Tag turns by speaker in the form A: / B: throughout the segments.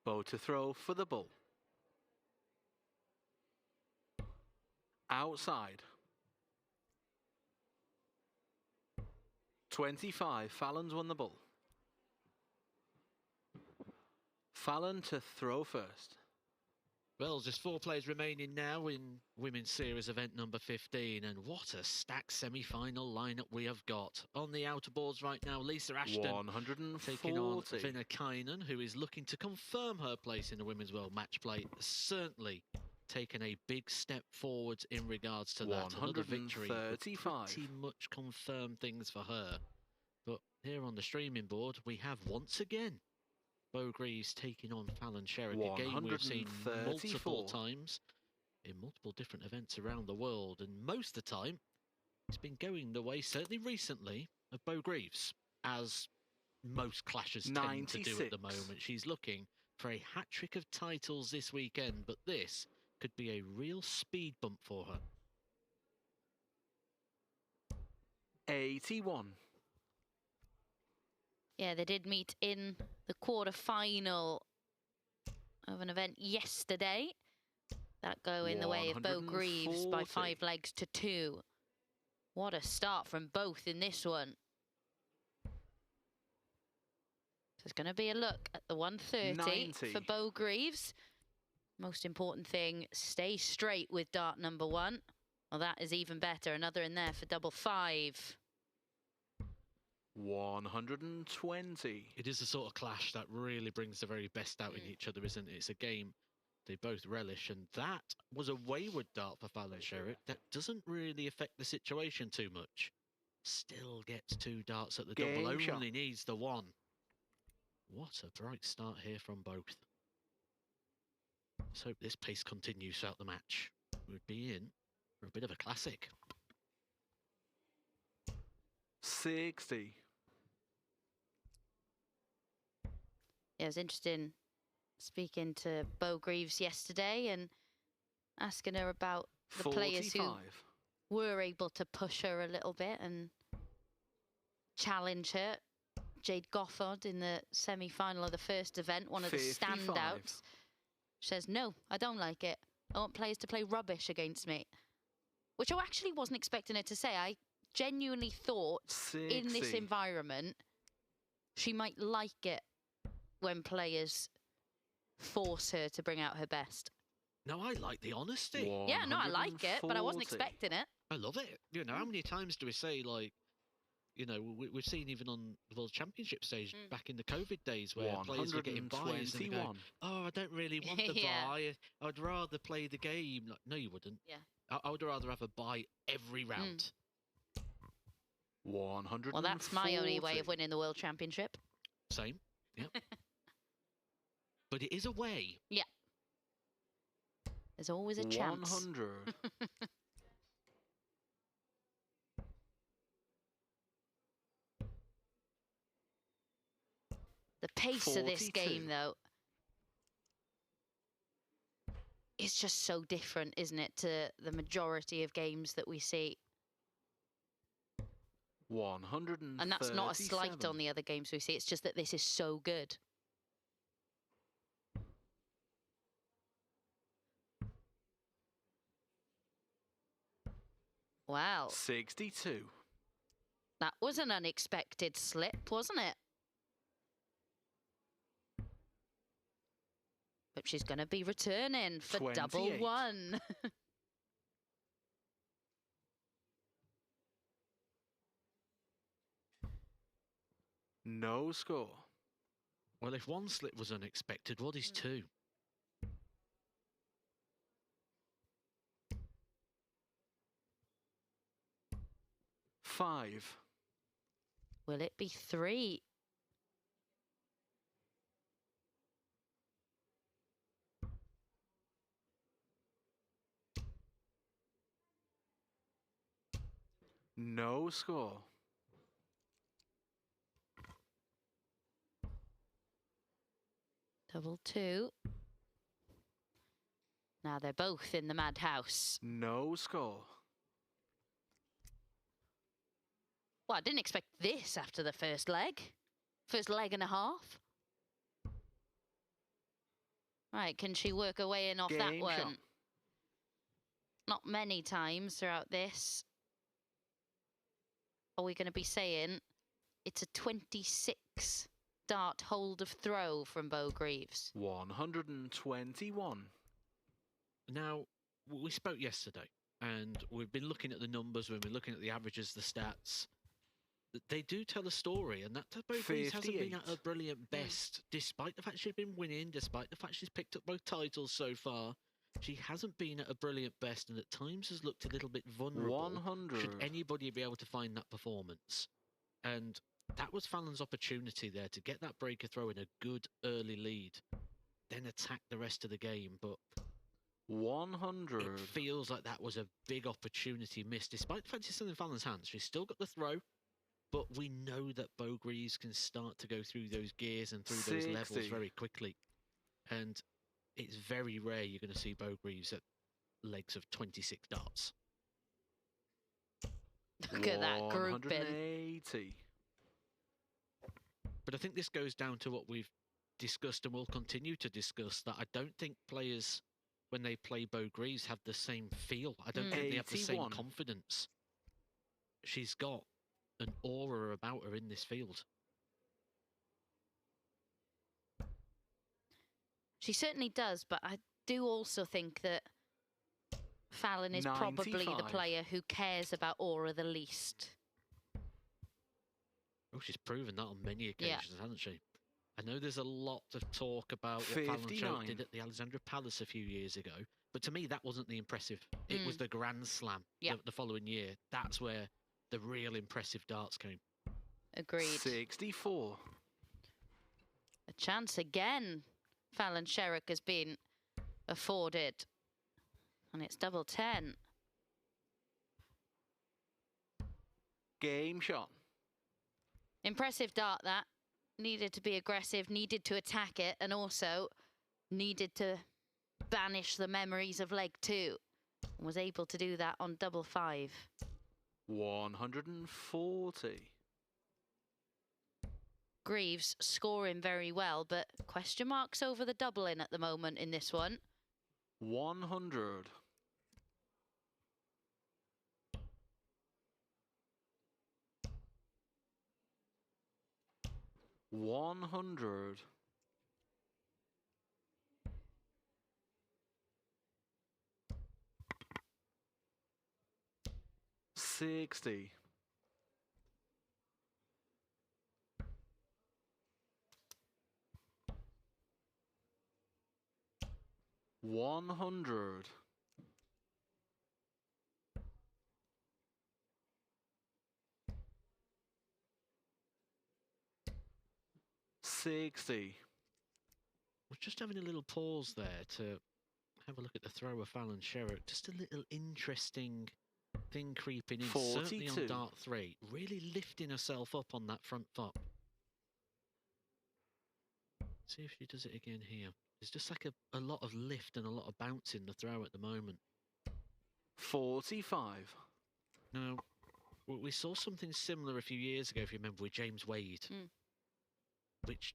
A: Beau to throw for the bull. Outside. 25, Fallon's won the bull. Fallon to throw first.
B: Well, just 4 players remaining now in Women's Series event number 15. And what a stacked semi-final lineup we have got. On the outer boards right now, Lisa Ashton
A: 140.
B: taking on Vinna Kynan, who is looking to confirm her place in the Women's World Match Play. Certainly taken a big step forward in regards to that. Another victory would pretty much confirm things for her. But here on the streaming board, we have once again Beau Greaves taking on Fallon Sherrock, a game we've seen multiple times in multiple different events around the world. And most of the time, it's been going the way, certainly recently, of Beau Greaves, as most clashes tend to do at the moment. She's looking for a hat-trick of titles this weekend, but this could be a real speed bump for her.
A: 81.
C: Yeah, they did meet in the quarter-final of an event yesterday. That go in the way of Beau Greaves by 5 legs to 2. What a start from both in this one. So it's going to be a look at the 130 for Beau Greaves. Most important thing, stay straight with dart number 1. Well, that is even better. Another in there for double 5.
A: 120.
B: It is a sort of clash that really brings the very best out in each other, isn't it? It's a game they both relish, and that was a wayward dart for Fallon Sherrock. That doesn't really affect the situation too much. Still gets 2 darts at the double, only needs the 1. What a bright start here from both. Let's hope this pace continues throughout the match. We'd be in for a bit of a classic.
A: 60.
C: Yeah, it was interesting speaking to Beau Greaves yesterday and asking her about the
A: 45.
C: players who were able to push her a little bit and challenge her. Jade Goffard in the semi-final of the first event, one of the standouts. She says, no, I don't like it. I want players to play rubbish against me. Which I actually wasn't expecting her to say. I genuinely thought
A: 60.
C: in this environment, she might like it when players force her to bring out her best.
B: No, I like the honesty.
C: Yeah, no, I like it, but I wasn't expecting it.
B: I love it. You know, how many times do we say, like, you know, we've seen even on the World Championship stage back in the COVID days where players were getting buys and they go, oh, I don't really want the buy. I'd rather play the game. Like, no, you wouldn't.
C: Yeah.
B: I would rather have a buy every round.
A: 140.
C: Well, that's my only way of winning the World Championship.
B: Same. Yep. But it is a way.
C: Yeah. There's always a chance.
A: 100.
C: The pace
A: 42.
C: of this game, though, is just so different, isn't it, to the majority of games that we see.
A: 137.
C: And that's not a slight on the other games we see. It's just that this is so good. Wow.
A: 62.
C: That was an unexpected slip, wasn't it? But she's going to be returning for
A: 28.
C: double 1.
A: No score.
B: Well, if 1 slip was unexpected, what is 2?
A: Five.
C: Will it be 3?
A: No score.
C: Double 2. Now they're both in the madhouse.
A: No score.
C: Well, I didn't expect this after the first leg. First leg and a half. Right, can she work her way in off that
A: Game
C: one?
A: shot.
C: Not many times throughout this. Are we going to be saying it's a 26 dart hold of throw from Beau Greaves?
A: 121.
B: Now, we spoke yesterday, and we've been looking at the numbers, we've been looking at the averages, the stats. They do tell a story, and that Beau Greaves hasn't been at her brilliant best, despite the fact she's been winning, despite the fact she's picked up both titles so far. She hasn't been at a brilliant best, and at times has looked a little bit vulnerable.
A: 100.
B: Should anybody be able to find that performance? And that was Fallon's opportunity there to get that breaker throw in a good early lead, then attack the rest of the game. But
A: 100.
B: it feels like that was a big opportunity missed, despite the fact it's still in Fallon's hands. She's still got the throw, but we know that Beau Greaves can start to go through those gears and through those levels very quickly. And it's very rare you're going to see Beau Greaves at legs of 26 darts.
C: Look at that grouping.
A: 180.
B: But I think this goes down to what we've discussed and will continue to discuss, that I don't think players, when they play Beau Greaves, have the same feel. I don't think they have the same confidence. She's got an aura about her in this field.
C: She certainly does, but I do also think that Fallon is probably the player who cares about aura the least.
B: Oh, she's proven that on many occasions, hasn't she? I know there's a lot of talk about what Fallon Sherrock did at the Alexandra Palace a few years ago, but to me that wasn't the impressive. It was the Grand Slam the following year. That's where the real impressive darts came.
C: Agreed.
A: 64.
C: A chance again. Fallon Sherrock has been afforded. And it's double 10.
A: Game shot.
C: Impressive dart, that. Needed to be aggressive, needed to attack it, and also needed to banish the memories of leg 2. And was able to do that on double 5.
A: 140.
C: Greaves scoring very well, but question marks over the doubling at the moment in this one.
A: 100. 100. 60. 100. 60.
B: We're just having a little pause there to have a look at the throw of Fallon Sherrock. Just a little interesting thing creeping in,
A: 42.
B: certainly on dart 3. Really lifting herself up on that front foot. See if she does it again here. There's just like a lot of lift and a lot of bounce in the throw at the moment.
A: 45.
B: Now, we saw something similar a few years ago, if you remember, with James Wade. Which,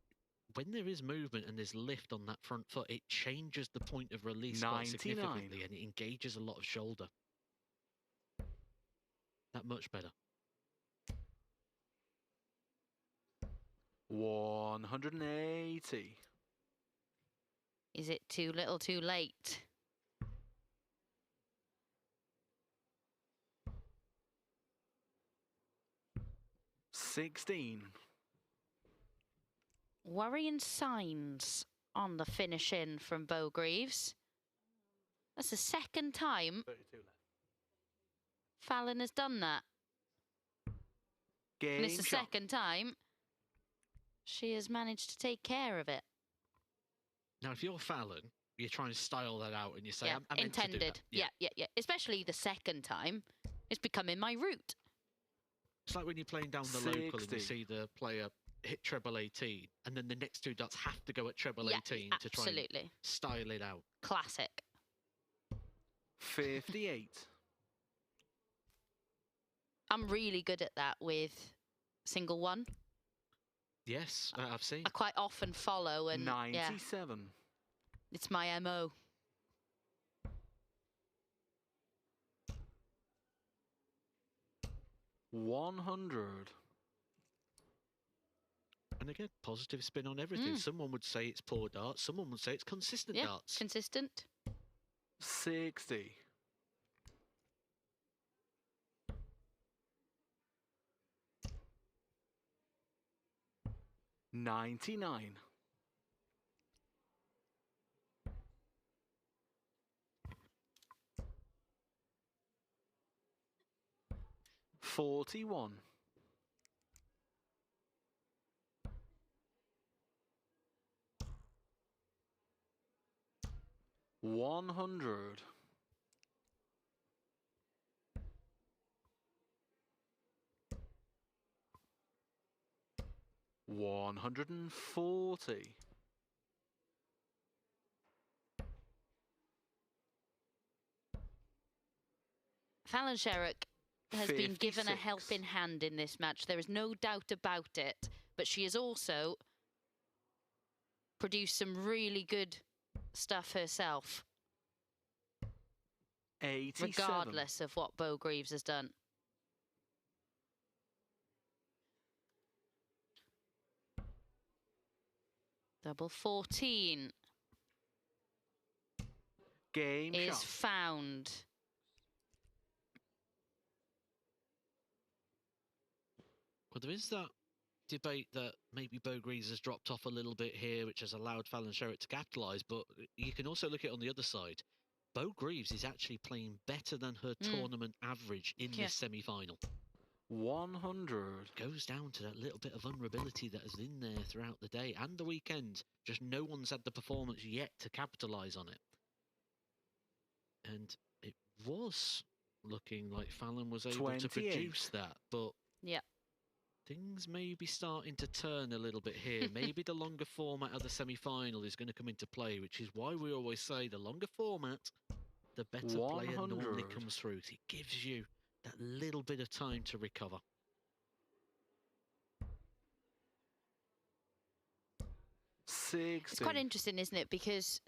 B: when there is movement and there's lift on that front foot, it changes the point of release quite significantly, and it engages a lot of shoulder. That much better.
A: 180.
C: Is it too little too late?
A: $16.
C: Worrying signs on the finish in from Beau Greaves. That's the second time
A: 32 left.
C: Fallon has done that.
A: Game
C: And it's the
A: shot.
C: second time she has managed to take care of it.
B: Now, if you're Fallon, you're trying to style that out and you say,
C: Yeah,
B: I meant
C: intended.
B: to do that.
C: Yeah. Especially the second time. It's becoming my route.
B: It's like when you're playing down the
A: 60.
B: local and you see the player hit treble 18, and then the next two dots have to go at treble 18 to try and style it out.
C: Classic.
A: 58.
C: I'm really good at that with single one.
B: Yes, I've seen.
C: I quite often follow and
A: 97.
C: It's my MO.
A: $100.
B: And again, positive spin on everything. Someone would say it's poor darts. Someone would say it's consistent darts.
C: Consistent.
A: 60. 99. 41. 100. 140.
C: 'Fallon Sherrock has been given a
A: 56.
C: helping hand in this match. There is no doubt about it. But she has also produced some really good stuff herself.
A: 87.
C: Regardless of what Beau Greaves has done. Double 14
A: Game
C: is
A: shot.
C: found.
B: Well, there is that debate that maybe Beau Greaves has dropped off a little bit here, which has allowed Fallon Sherrock to capitalise, but you can also look at it on the other side. Beau Greaves is actually playing better than her tournament average in this semi-final.
A: 100.
B: Goes down to that little bit of vulnerability that is in there throughout the day and the weekend. Just no one's had the performance yet to capitalise on it. And it was looking like Fallon was able
A: 28.
B: to produce that, but
C: Yeah.
B: things may be starting to turn a little bit here. Maybe the longer format of the semi-final is going to come into play, which is why we always say the longer format, the better player normally
A: 100.
B: comes through. It gives you that little bit of time to recover.
A: 60.
C: It's quite interesting, isn't it? Because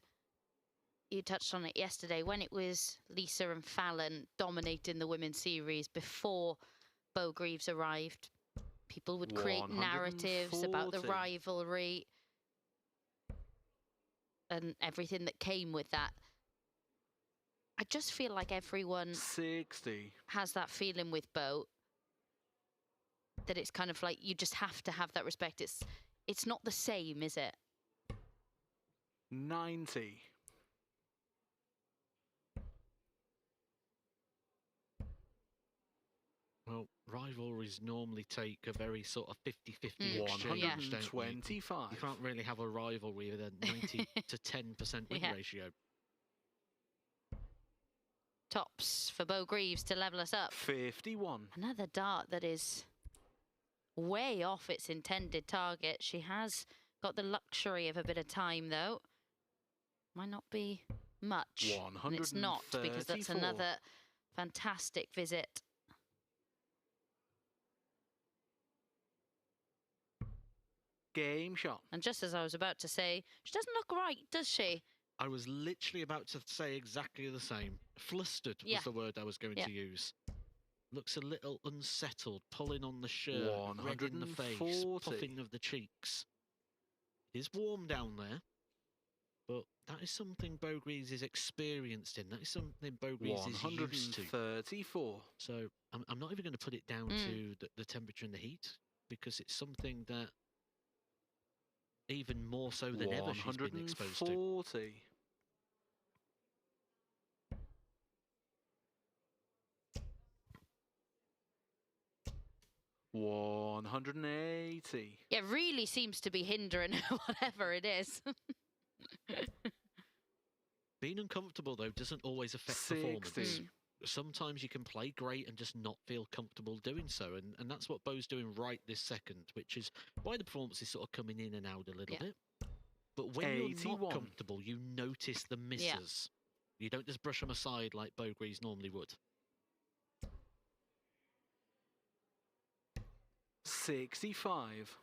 C: you touched on it yesterday when it was Lisa and Fallon dominating the women's series before Beau Greaves arrived. People would create narratives about the
A: 140.
C: rivalry and everything that came with that. I just feel like everyone
A: 60.
C: has that feeling with Beau, that it's kind of like you just have to have that respect. It's not the same, is it?
A: 90.
B: 'Well, rivalries normally take a very sort of 50-50 exchange, don't they?
A: 125.
B: You can't really have a rivalry with a 90 to 10% win ratio.
C: Tops for Beau Greaves to level us up.
A: 51.
C: Another dart that is way off its intended target. She has got the luxury of a bit of time, though. Might not be much.
A: 134.
C: And it's not, because that's another fantastic visit.
A: Game shot.
C: And just as I was about to say, she doesn't look right, does she?
B: I was literally about to say exactly the same. Flustered was the word I was going to use. Looks a little unsettled, pulling on the shirt, red in the face, puffing of the cheeks. It is warm down there, but that is something Beau Greaves is experienced in. That is something Beau Greaves is used to.
A: 134.
B: So I'm not even going to put it down to the temperature and the heat, because it's something that even more so than ever she's been exposed to.
A: 140. 180.
C: It really seems to be hindering whatever it is.
B: Being uncomfortable, though, doesn't always affect
A: 60.
B: performance. Sometimes you can play great and just not feel comfortable doing so. And that's what Beau's doing right this second, which is why the performance is sort of coming in and out a little bit. But when you're
A: 81.
B: not comfortable, you notice the misses. You don't just brush them aside like Beau Greaves normally would.
A: 65.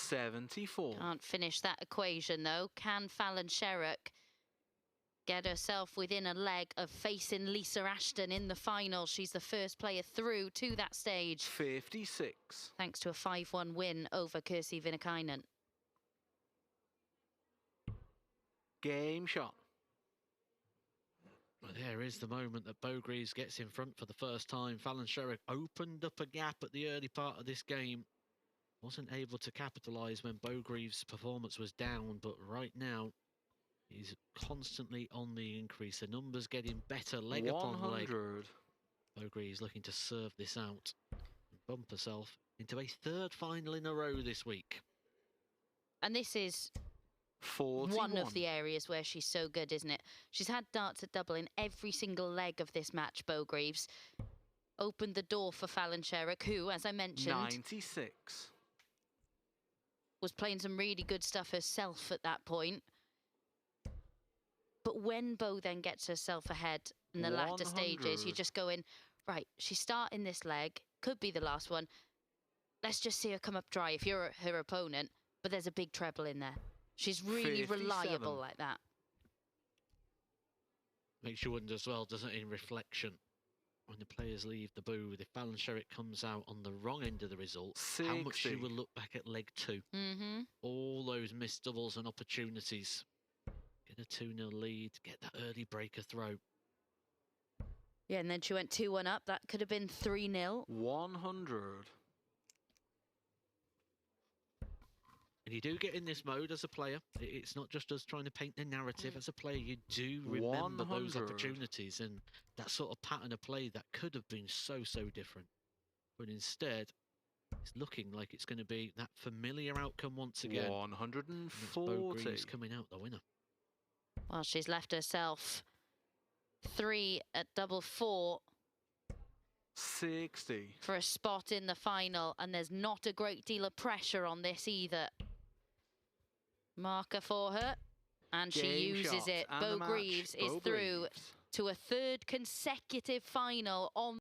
A: 74.
C: Can't finish that equation though. Can Fallon Sherrock get herself within a leg of facing Lisa Ashton in the final? She's the first player through to that stage.
A: 56.
C: Thanks to a 5-1 win over Kirsi Vinnakainen.
A: Game shot.
B: Well, there is the moment that Beau Greaves gets in front for the first time. Fallon Sherrock opened up a gap at the early part of this game. Wasn't able to capitalise when Beau Greaves' performance was down, but right now he's constantly on the increase. The numbers getting better, leg upon leg.
A: 100.
B: Beau Greaves looking to serve this out and bump herself into a third final in a row this week.
C: And this is
A: 41.
C: one of the areas where she's so good, isn't it? She's had darts at double in every single leg of this match, Beau Greaves. Opened the door for Fallon Sherrock, who, as I mentioned,
A: 96.
C: was playing some really good stuff herself at that point. But when Beau then gets herself ahead in the latter stages, you're just going, right, she's starting this leg, could be the last one. Let's just see her come up dry if you're her opponent, but there's a big treble in there. She's really
A: 57.
C: reliable like that.
B: Makes you wonder as well, doesn't it, in reflection, when the players leave the booth, if Fallon Sherrock comes out on the wrong end of the result,
A: 60.
B: how much she will look back at leg 2.
C: Mm-hmm.
B: All those missed doubles and opportunities. Get a 2-0 lead, get that early breaker throw.
C: Yeah, and then she went 2-1 up. That could have been 3-0.
A: 100.
B: And you do get in this mode as a player. It's not just us trying to paint the narrative. As a player, you do remember
A: 100.
B: those opportunities and that sort of pattern of play that could have been so different. But instead, it's looking like it's going to be that familiar outcome once again.
A: 140.
B: Beau Greaves coming out the winner.
C: Well, she's left herself 3 at double 4
A: 60.
C: for a spot in the final, and there's not a great deal of pressure on this either. Marker for her, and she
A: Game
C: uses
A: shot.
C: it.
A: And
C: Beau
A: the match,
C: Greaves is
A: Beau
C: through
A: Greaves.
C: to a third consecutive final on